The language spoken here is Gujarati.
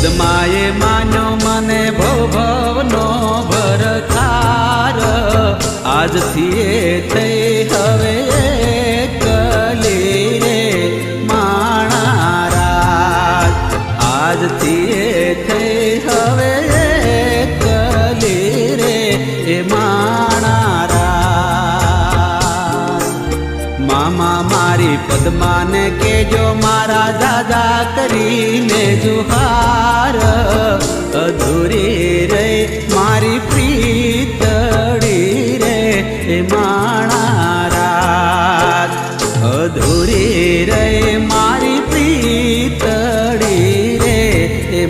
પદ્માએ માન્યો મને ભવ ભવનો ભરતાર આજથી એ થઈ હવે એકલી રે માણારાજ આજથી એ થઈ હવે એકલી રે એ માણારાજ મામા મારી પદ્માને કેજો મારા દાદા કરીને જુહાર અધૂરી રે મારી પ્રીતડી રે એ માણારાજ અધૂરી રે મારી પ્રીતડી રે એ